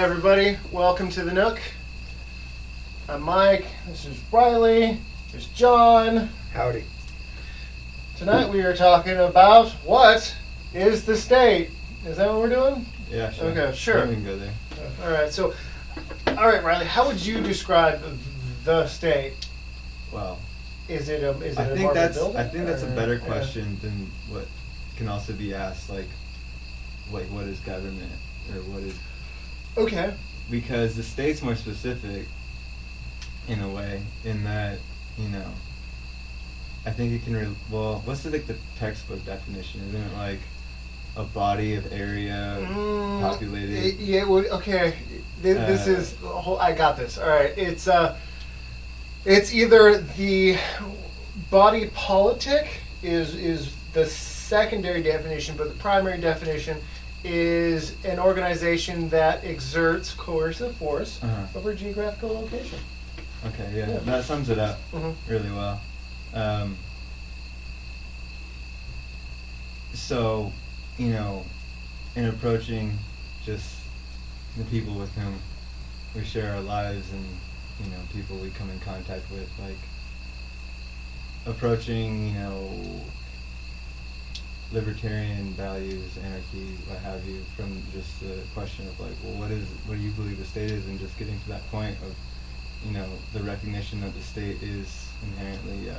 Hi everybody, welcome to the NooK. I'm Mike, this is Riley, there's John. Howdy. Tonight we are talking about what is the state. Is that what we're doing? Yeah, sure. Okay, sure. We can go there. Alright Riley, how would you describe the state? Well, Is it a I think market that's building? I think that's a Or- better yeah. question than what can also be asked, like what is government or what is, Okay. because the state's more specific in a way, in that, you know, I think it can what's the textbook definition? Isn't it like a body of area populated? Yeah. Okay. This is the whole. I got this. All right. It's either the body politic is the secondary definition, but the primary definition is an organization that exerts coercive force over a geographical location. Okay, yeah, Yeah. that sums it up Mhm. really well. So, you know, in approaching just the people with whom we share our lives and, you know, people we come in contact with, like, approaching, you know, libertarian values, anarchy, what have you, from just the question of like, well, what do you believe the state is, and just getting to that point of, you know, the recognition that the state is inherently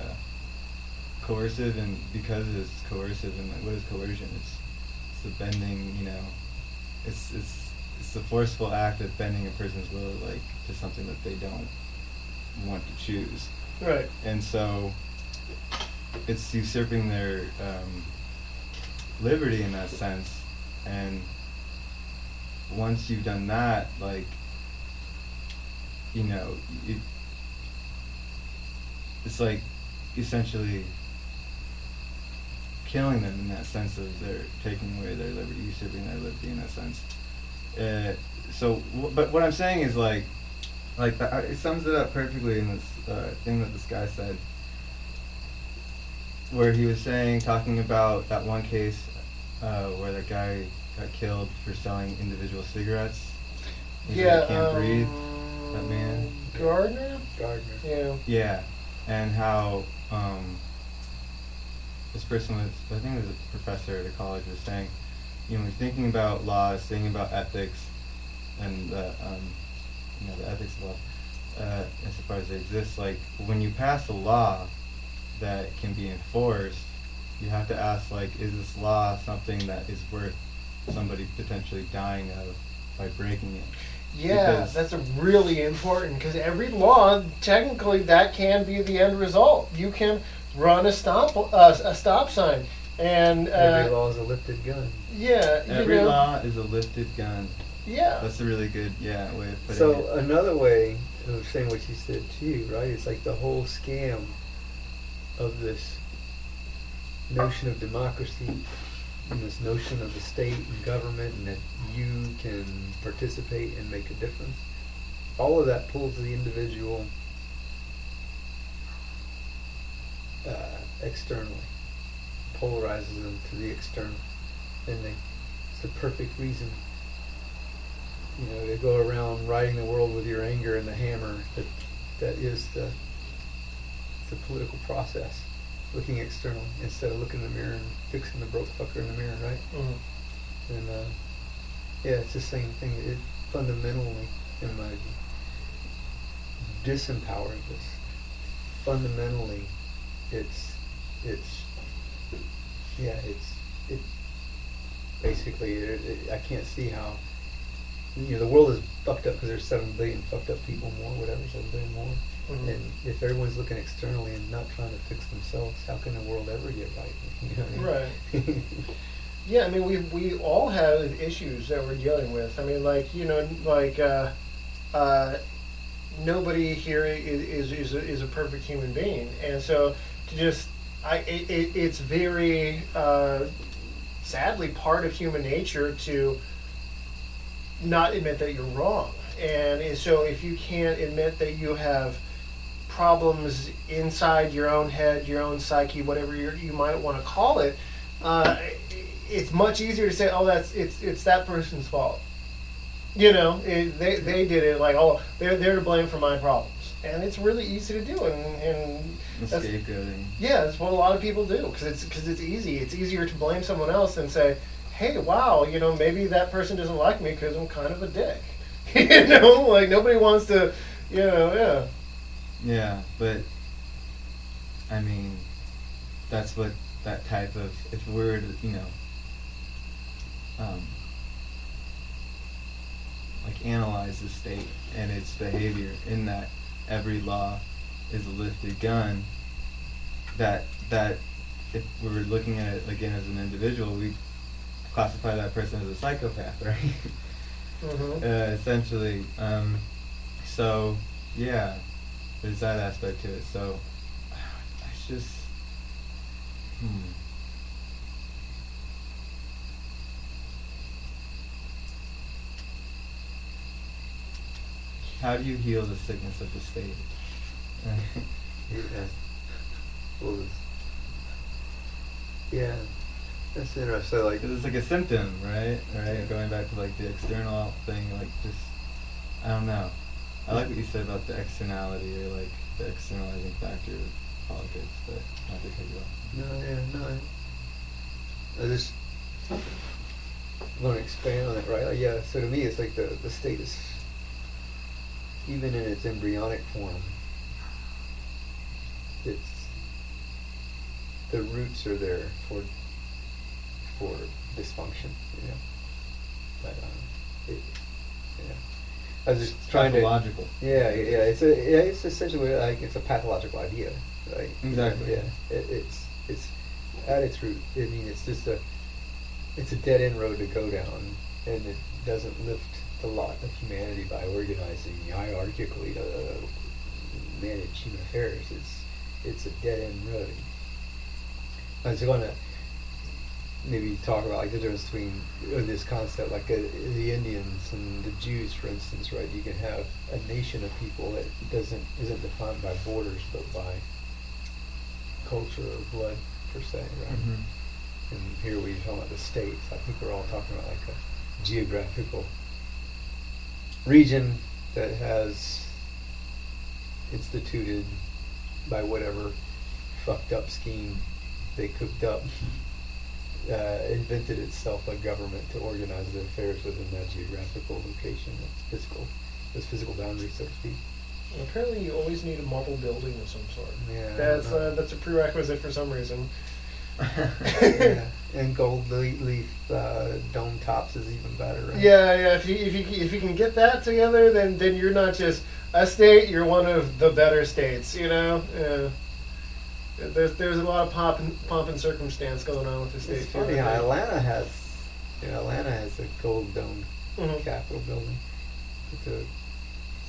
coercive, and because it's coercive, and like, what is coercion? It's the bending, you know, it's the forceful act of bending a person's will, like, to something that they don't want to choose. Right. And so it's usurping their liberty in that sense, and once you've done that, like, you know, it's like essentially killing them in that sense of they're taking away their liberty, usurping their liberty in that sense. But what I'm saying is like that, it sums it up perfectly in this thing that this guy said, where he was talking about that one case where that guy got killed for selling individual cigarettes. He said he can't breathe. That man. Gardner. Yeah. Yeah, and how this person was, I think it was a professor at a college, was saying, you know, thinking about laws, thinking about ethics, and you know, the ethics of law, insofar as they exist. Like, when you pass a law that can be enforced, you have to ask, like, is this law something that is worth somebody potentially dying of by breaking it? Yeah, Because that's a really important, because every law, technically, that can be the end result. You can run a stop sign, and Every law is a lifted gun. yeah, every law is a lifted gun. Yeah, That's a really good, way of putting So it. another way of saying what you said too, right? It's like the whole scam of this notion of democracy and this notion of the state and government, and that you can participate and make a difference. All of that pulls the individual externally, polarizes them to the external, and it's the perfect reason, you know, to go around riding the world with your anger and the hammer. That is the political process. Looking external instead of looking in the mirror and fixing the broke fucker in the mirror, right? Mhm. And yeah, it's the same thing. It fundamentally, in my view, disempowers us. Fundamentally, it's basically, I can't see how, you know, the world is fucked up because there's 7 billion fucked up people more, whatever, 7 billion more. Mhm. And if everyone's looking externally and not trying to fix themselves, how can the world ever get right? You know what I mean? Right. Yeah, I mean, we all have issues that we're dealing with. I mean, like, you know, like nobody here is a perfect human being, and so to just it's very sadly part of human nature to not admit that you're wrong. And so if you can't admit that you have problems inside your own head, your own psyche, whatever you might want to call it, it's much easier to say, oh, it's that person's fault. They did it like, oh, they're to blame for my problems, and it's really easy to do, and The that's, scapegoating. yeah, that's what a lot of people do because it's easy. It's easier to blame someone else than say, hey, wow, maybe that person doesn't like me because I'm kind of a dick. Like nobody wants to, yeah. Yeah, but I mean, that's what that type of, if we were to, like analyze the state and its behavior in that every law is a lifted gun, that if we were looking at it again as an individual, we classify that person as a psychopath, right? Mm-hmm. Essentially. So yeah, there's that aspect to it. So it's just how do you heal the sickness of the state? Yeah. Well, yeah, that's interesting. Like, Because it's like a symptom, right? Right. Going back to like the external thing, like just I don't know. I like what you said about the externality or like the externalizing factor of politics, but not to cut you off. no, yeah, no. I just want to expand on it, right? Like, yeah. So to me, it's like the state is, even in its embryonic form, it's the roots are there for dysfunction, But yeah. I was just trying Pathological. to. Yeah. It's essentially like it's a pathological idea, right? Exactly. Yeah. It's at its root. I mean, it's just it's a dead end road to go down, and it doesn't lift the lot of humanity by organizing hierarchically to manage human affairs. It's a dead end road. I was going to maybe talk about like the difference between this concept, like the Indians and the Jews, for instance, right? You can have a nation of people that isn't defined by borders, but by culture or blood per se, right? Mm-hmm. And here we're talking about the states. I think we're all talking about like a geographical region that has instituted by whatever fucked up scheme they cooked up, invented itself a government to organize their affairs within that geographical location, those physical boundaries, so to speak. Apparently, you always need a marble building of some sort. Yeah, That's a prerequisite for some reason. Yeah. And gold leaf dome tops is even better, right? Yeah. If you can get that together, then you're not just a state. You're one of the better states. Yeah. There's a lot of pomp and circumstance going on with the state. It's funny how Atlanta has a gold dome Mhm. Capitol building. It's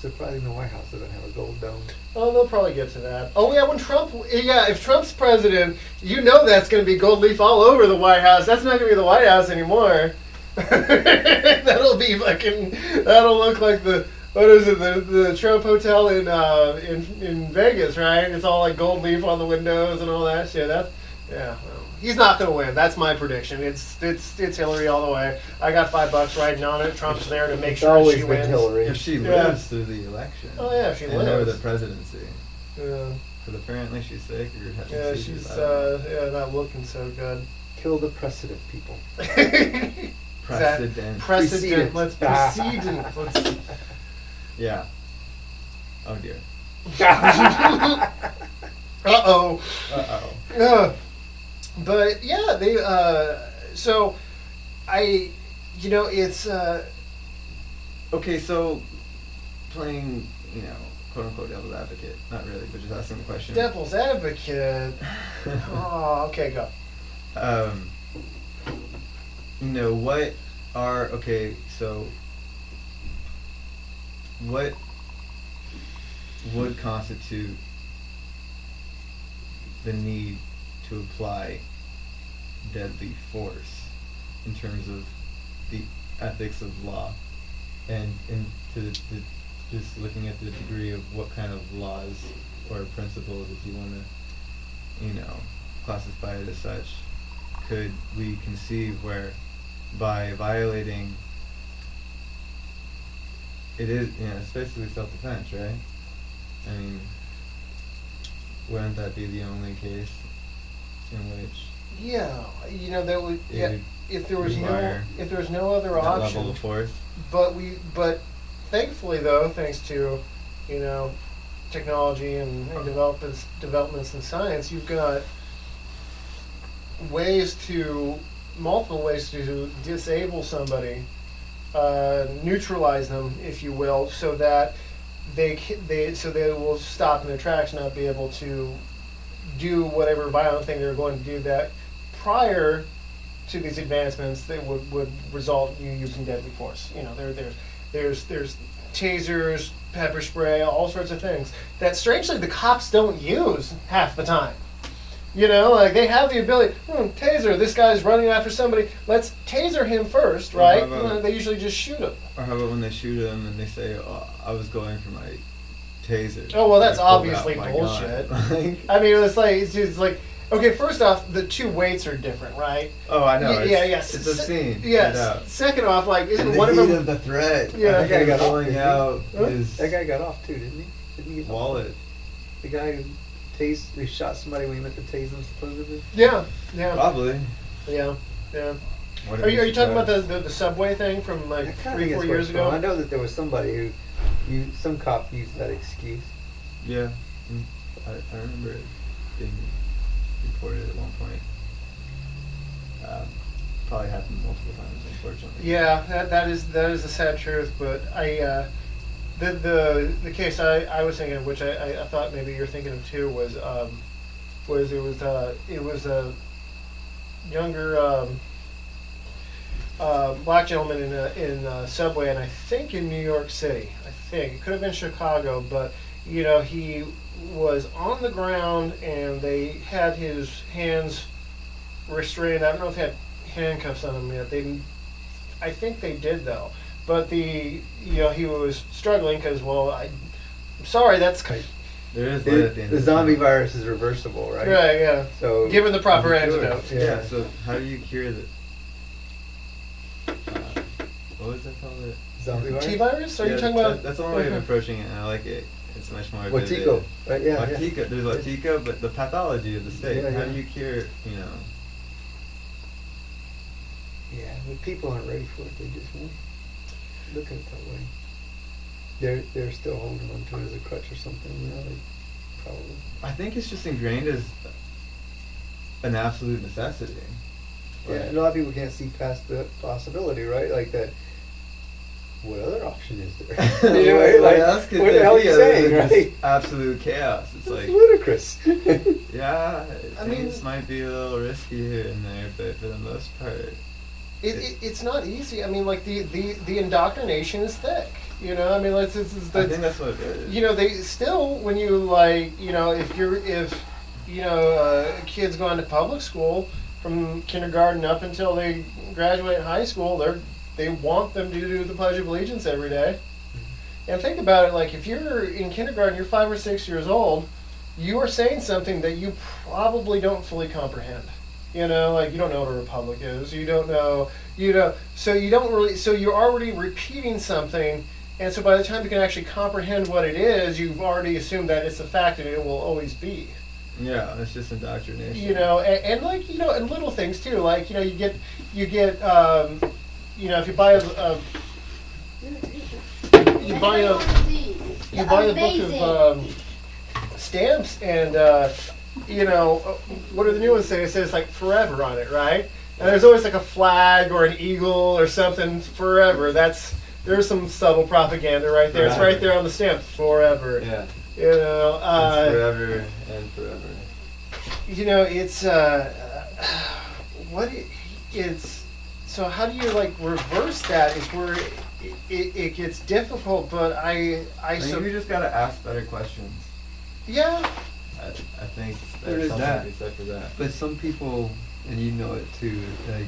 surprising the White House doesn't have a gold dome. Oh, they'll probably get to that. Oh yeah, if Trump's president, that's going to be gold leaf all over the White House. That's not going to be the White House anymore. That'll look like what is it, the Trump Hotel in Vegas, right? It's all like gold leaf on the windows and all that shit. Well, he's not going to win. That's my prediction. It's Hillary all the way. I got $5 riding on it. Trump's there to make It's sure always she been wins. Hillary. If she Yeah. lives through the election. Oh yeah, if she and over lives. the presidency. Yeah. Because apparently she's sick or having Yeah, seizures, she's I don't know. not looking so good. Kill the precedent, people. Precedent. Precedent. Let's proceed. Yeah. Oh dear. Uh-oh. Uh-oh. But yeah, they so it's Okay, so playing, quote unquote devil's advocate. Not really, but just asking the question. devil's advocate. Oh, okay, go. What are, okay, so what would constitute the need to apply deadly force in terms of the ethics of law and just looking at the degree of what kind of laws or principles, if you want to, classify it as such, could we conceive where by violating it is, it's basically self-defense, right? I mean, wouldn't that be the only case in which Yeah, that would. it Yeah, would if there was require no other that option. level of force? But thankfully though, thanks to technology and developments in science, you've got multiple ways to disable somebody, neutralize them, if you will, so that they will stop in their tracks, not be able to do whatever violent thing they're going to do that prior to these advancements that would result in you using deadly force. There's tasers, pepper spray, all sorts of things that strangely the cops don't use half the time. Like they have the ability, taser, this guy's running after somebody, let's taser him first, right? They usually just shoot him. Or how about when they shoot him and they say, "Oh, I was going for my taser." Oh, well, that's I pulled obviously out my bullshit. gun. I mean, it's just like, okay, first off, the two weights are different, right? Oh, I know. Yes. It's obscene. Yes. Yeah. Second off, like, And isn't the one of heat them? of the threat. Yeah. I think That guy got off, pulling didn't he? out Huh? his That guy got off too, didn't he? Didn't he get off? wallet. The guy who shot somebody when he meant to tase them, supposedly. Yeah. Probably. Yeah. What Are you talking about surprised? the subway thing from like I kinda 3-4 think it's years what's going on. I ago? know that there was somebody some cop used that excuse. Yeah. I remember it being reported at one point. Probably happened multiple times, unfortunately. Yeah, that is the sad truth. But the case I was thinking of, which I thought maybe you're thinking of too, was it was a younger black gentleman in a subway, and I think in New York City. I think it could have been Chicago, but he was on the ground and they had his hands restrained. I don't know if they had handcuffs on him yet. I think they did though. But he was struggling because, I'm sorry, that's Right. There is light at the end The of zombie tunnel. virus is reversible, right? right. Yeah. So Given the proper how do you cure it? antidote. Yeah. So how do you cure the? What was that called? Zombie virus. T-virus? Are you Yeah, talking about? That's the one way of approaching it, and I like it. It's much more vivid. Watico, right? Yeah. Watico. There's Watico, but the pathology of the state. Yeah, How yeah. do you cure? Yeah, but people aren't ready for it. They just won't look at it that way. They're still holding on to it as a crutch or something. They probably. I think it's just ingrained as an absolute necessity. Yeah, and a lot of people can't see past the possibility, right? Like that. What other option is there? What else could what the there hell are be you other saying, than just right? absolute chaos. It's like, ludicrous. yeah, I mean- things might be a little risky here and there, but for the most part, It's not easy. I mean, like the indoctrination is thick. I mean, I think that's what it is. they still, when you if kids going to public school from kindergarten up until they graduate high school, they want them to do the Pledge of Allegiance every day. And think about it, like if you're in kindergarten, you're 5 or 6 years old, you are saying something that you probably don't fully comprehend. Like you don't know what a republic is. You don't know, so you don't really, so you're already repeating something. And so by the time you can actually comprehend what it is, you've already assumed that it's a fact and it will always be. Yeah, it's just indoctrination. And like, and little things too. Like, you get, if you buy you buy a book of stamps, and what do the new ones say? It says like forever on it, right? And there's always like a flag or an eagle or something forever. There's some subtle propaganda right there. It's right there on the stamp, forever. Yeah. It's forever and forever. It's it's so how do you like reverse that? Is where it gets difficult, but I think we just gotta ask better questions. Yeah. I think There there's is something that. to be said for that. But some people, and you know it too, like,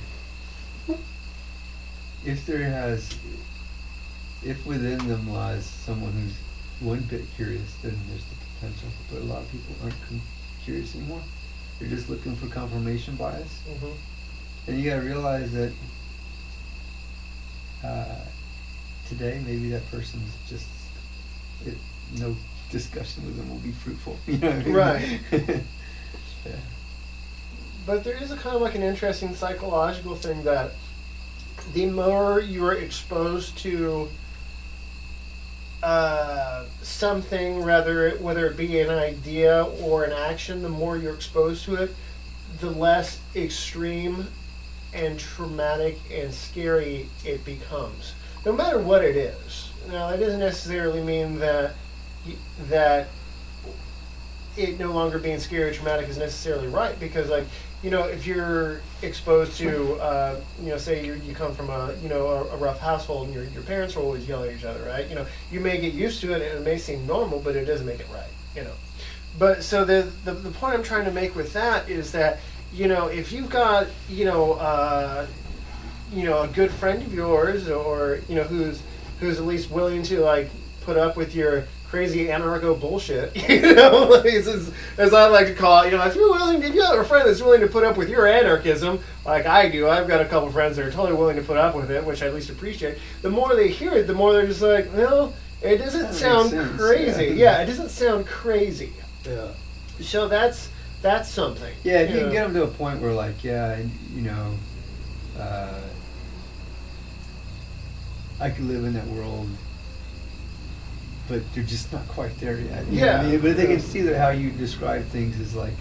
if within them lies someone who's one bit curious, then there's the potential. But a lot of people aren't curious anymore. They're just looking for confirmation bias. Mm-hmm. And you gotta realize that today, maybe that person's just no discussion with them will be fruitful. You know what I mean? Right. Yeah. But there is a kind of like an interesting psychological thing that the more you're exposed to something, whether it be an idea or an action, the more you're exposed to it, the less extreme and traumatic and scary it becomes, no matter what it is. Now, that doesn't necessarily mean that it no longer being scary or traumatic is necessarily right, because, like, you know, if you're exposed to, you know, say you come from a rough household and your parents are always yelling at each other, right? You know, you may get used to it and it may seem normal, but it doesn't make it right, you know. But so the point I'm trying to make with that is that, you know, if you've got, a good friend of yours, or, you know, who's at least willing to, like, put up with your crazy anarcho bullshit, you know, like, as I like to call it, you know, if you have a friend that's willing to put up with your anarchism, like I do, I've got a couple friends that are totally willing to put up with it, which I at least appreciate. The more they hear it, the more they're just like, well, it doesn't sound crazy. Yeah, it doesn't sound crazy. Yeah. So that's something. Yeah, if you can get them to a point where, like, yeah, you know, I could live in that world, but they're just not quite there yet. You know what I mean? But if they can see that how you describe things is like,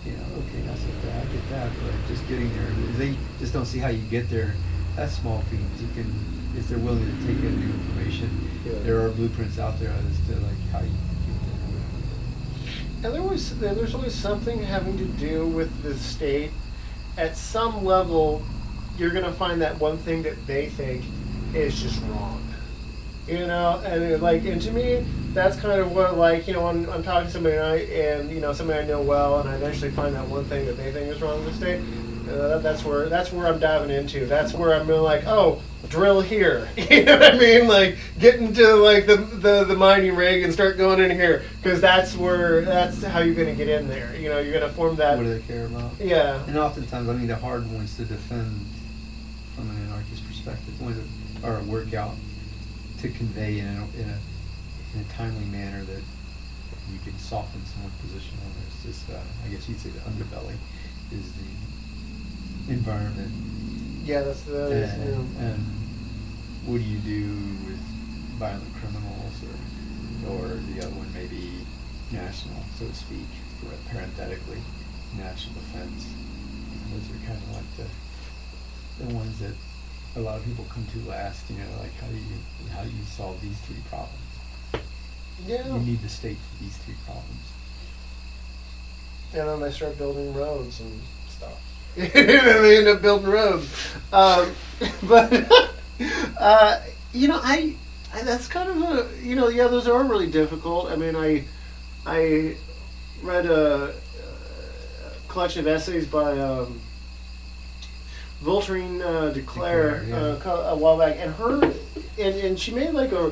you know, okay, not so bad, I get that, but just getting there, if they just don't see how you get there. That's small things. You can, if they're willing to take in new information, there are blueprints out there as to, like, how you get there. And there's always something having to do with the state. At some level, you're going to find that one thing that they think is just wrong. You know, and to me, that's kind of what, like, you know, when I'm talking to somebody and you know, somebody I know well, and I eventually find that one thing that they think is wrong with the state. That's where I'm diving into. That's where I'm really like, oh, drill here. You know what I mean? Like, get into, like, the mining rig and start going in here, because that's how you're going to get in there. You know, you're going to form that. What do they care about? Yeah. And oftentimes, I mean, the hard ones to defend from an anarchist perspective, ones that are a workout to convey in a timely manner that you can soften someone's position on. It's just, I guess you'd say, the underbelly is the environment. Yeah, that's and what do you do with violent criminals, or the other one maybe national, so to speak, parenthetically, national defense. Those are kind of like the ones that a lot of people come to last. You know, like, how do you solve these three problems? Yeah. You need the state for these three problems. And then they start building roads and stuff. They end up building roads. But you know, I that's kind of a, you know, yeah, those are really difficult. I mean, I read a collection of essays by Voltairine de Cleyre a while back, and she made, like, a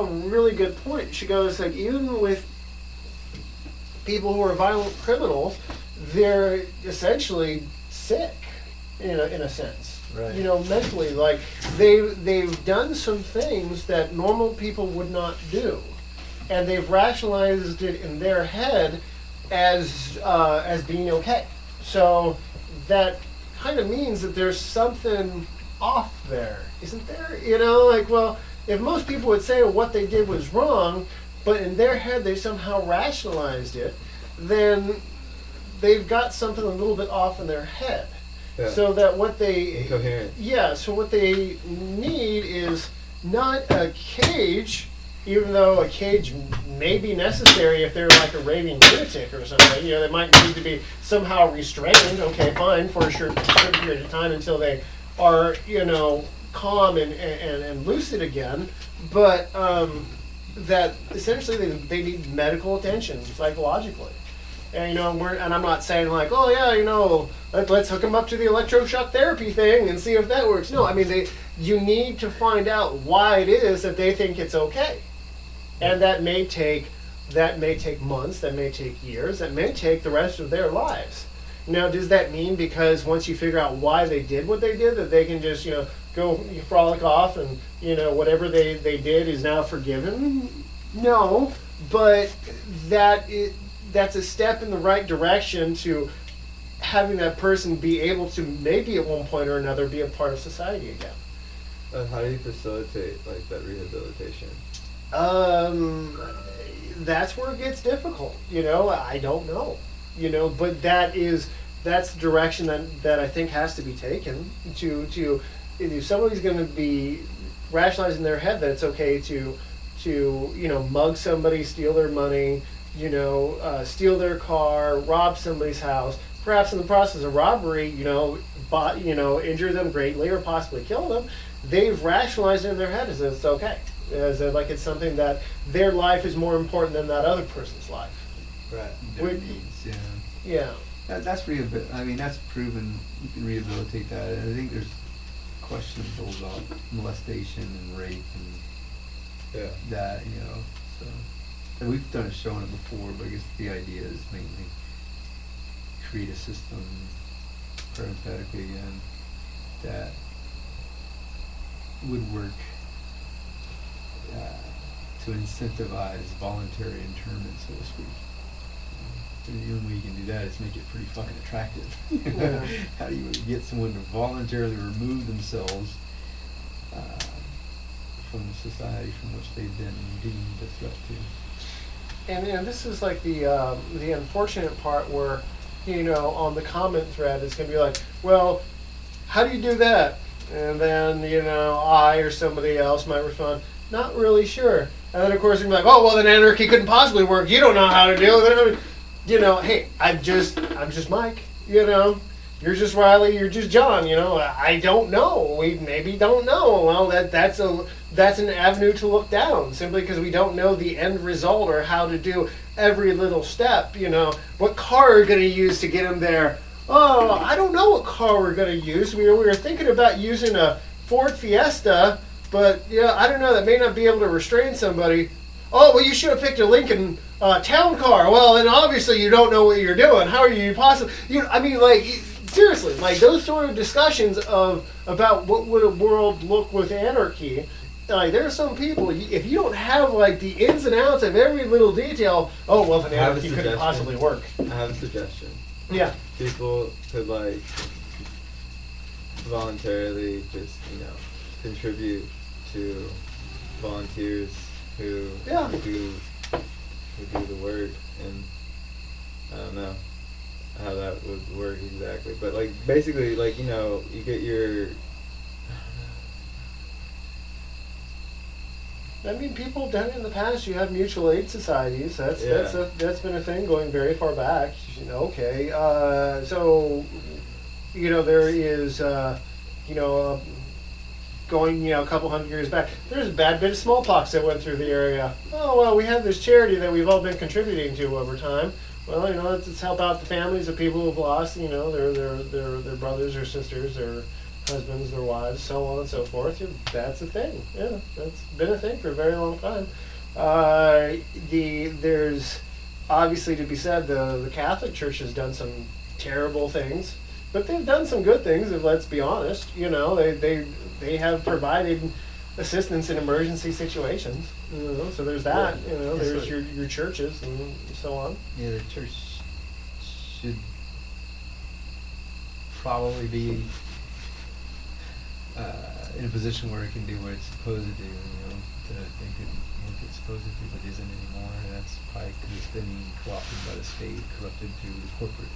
really good point. She goes, like, even with people who are violent criminals, they're essentially sick in a sense. Right. You know, mentally, like, they've done some things that normal people would not do, and they've rationalized it in their head as being okay. So that kind of means that there's something off there, isn't there? You know, like, well, if most people would say what they did was wrong, but in their head they somehow rationalized it, then they've got something a little bit off in their head. Yeah. So that what they Incoherent. Yeah, so what they need is not a cage, even though a cage may be necessary if they're like a raving lunatic or something. You know, they might need to be somehow restrained, okay, fine, for a certain period of time until they are, you know, calm and lucid again. But that essentially they need medical attention psychologically. And, you know, and I'm not saying, like, oh yeah, you know, let's hook them up to the electroshock therapy thing and see if that works. No, I mean, you need to find out why it is that they think it's okay. And that may take months, that may take years, that may take the rest of their lives. Now, does that mean because once you figure out why they did what they did, that they can just, go frolic off and, whatever they did is now forgiven? No, but that's a step in the right direction to having that person be able to maybe at one point or another be a part of society again. How do you facilitate like that rehabilitation? That's where it gets difficult. I don't know. But that's the direction that I think has to be taken to if somebody's going to be rationalizing in their head that it's okay to mug somebody, steal their money, steal their car, rob somebody's house, perhaps in the process of robbery, injure them greatly or possibly kill them. They've rationalized it in their head as it's okay, as like it's something that their life is more important than that other person's life. Right. Their needs, yeah. Yeah. That's I mean, that's proven. You can rehabilitate that. And I think there's questions about molestation and rape and that, So, and we've done a show on it before, but I guess the idea is mainly create a system, parenthetically again, that would work to incentivize voluntary internment, so to speak. And the only way you can do that is make it pretty fucking attractive. Yeah. How do you get someone to voluntarily remove themselves from the society from which they've been deemed a threat to? And this is like the unfortunate part where, on the comment thread, it's going to be like, well, how do you do that? And then, I or somebody else might respond, not really sure. And then, of course, you're like, oh, well, then anarchy couldn't possibly work. You don't know how to do it. Hey, I'm just Mike. You're just Riley. You're just John. I don't know. We maybe don't know. Well, that's an avenue to look down simply because we don't know the end result or how to do every little step. What car are we going to use to get him there? Oh, I don't know what car we're going to use. We were thinking about using a Ford Fiesta, but I don't know. That may not be able to restrain somebody. Oh, well, you should have picked a Lincoln town car. Well, then obviously you don't know what you're doing. How are you possibly? Seriously, like those sort of discussions about what would a world look with anarchy. Like there are some people, if you don't have like the ins and outs of every little detail, oh well, then anarchy couldn't possibly work. I have a suggestion. Yeah. People could like voluntarily just contribute to volunteers who do the work, and I don't know how that would work exactly, but like basically like you get your I mean, people have done it in the past. You have mutual aid societies. That's been a thing going very far back. Okay. So, there is, going, a couple hundred years back, there's a bad bit of smallpox that went through the area. Oh, well, we have this charity that we've all been contributing to over time. Well, let's help out the families of people who've lost, their brothers or sisters, their husbands, their wives, so on and so forth. That's a thing. Yeah, that's been a thing for a very long time. There's obviously to be said the Catholic Church has done some terrible things, but they've done some good things. If let's be honest, they have provided assistance in emergency situations. So there's that. There's your churches and so on. Yeah, the church should probably be in a position where it can do what it's supposed to do. They could make it supposed to do, but isn't anymore. And that's probably because it's been co-opted by the state, corrupted through the corporate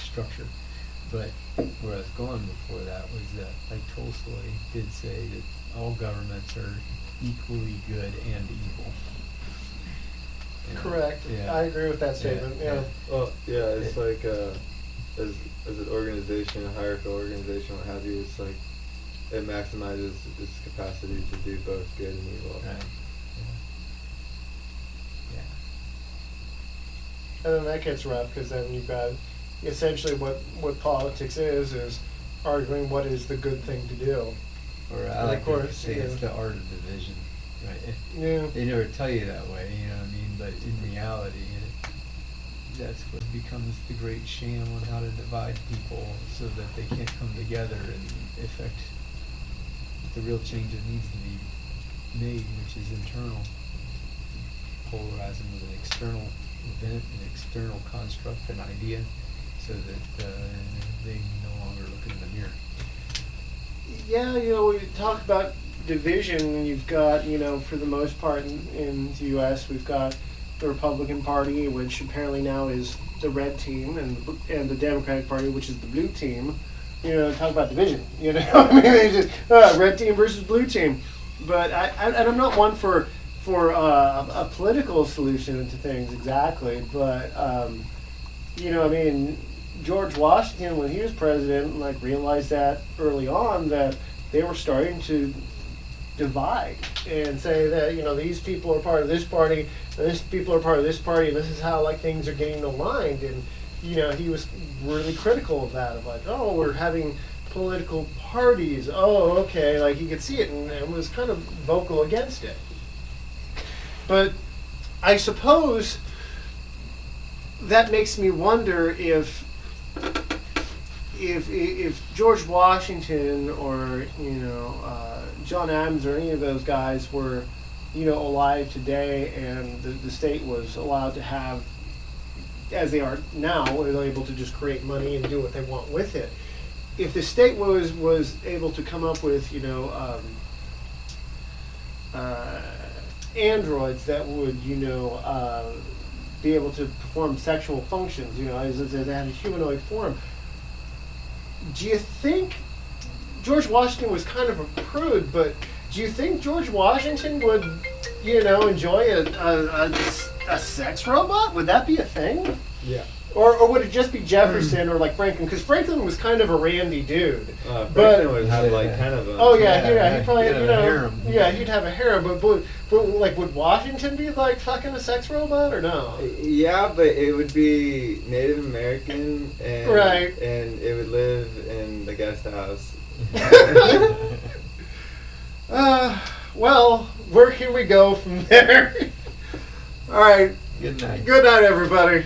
structure. But where I was going before that was that, like Tolstoy did say that all governments are equally good and evil. Correct. Yeah. I agree with that statement. Yeah. Well, yeah, it's like as an organization, a hierarchical organization, what have you, it's like it maximizes its capacity to do both good and evil. Right. Yeah. And then that gets rough because then you've got essentially what politics is arguing what is the good thing to do. Or I like to say it's the art of division, right? Yeah. They never tell you that way, you know what I mean? But in reality, that's what becomes the great sham on how to divide people so that they can't come together and effect the real change that needs to be made, which is internal. Polarizing with an external event, an external construct, an idea, so that they no longer look in the mirror. Yeah, we talk about division, and you've got, for the most part in the U.S., we've got the Republican Party, which apparently now is the red team, and the Democratic Party, which is the blue team. Talk about division. I mean, it's just, red team versus blue team. But I'm not one for a political solution to things exactly, but George Washington, when he was president, realized that early on that they were starting to divide and say that these people are part of this party, and these people are part of this party, and this is how things are getting aligned. And he was really critical of that, of we're having political parties. Oh, okay, he could see it and was kind of vocal against it. But I suppose that makes me wonder if George Washington or John Adams or any of those guys were alive today, and the state was allowed to have, as they are now, they're able to just create money and do what they want with it. If the state was able to come up with androids that would be able to perform sexual functions, as they had a humanoid form, do you think George Washington was kind of a prude, but do you think George Washington would enjoy a sex robot? Would that be a thing? Yeah. Or would it just be Jefferson or Franklin? Because Franklin was kind of a randy dude. Franklin would have kind of a... Oh yeah, he'd probably, he'd have a harem. Yeah, he'd have a harem. But would Washington be fucking a sex robot or no? Yeah, but it would be Native American, and right, and it would live in the guest house. Well, where can we go from there? All right. Good night. Good night, everybody.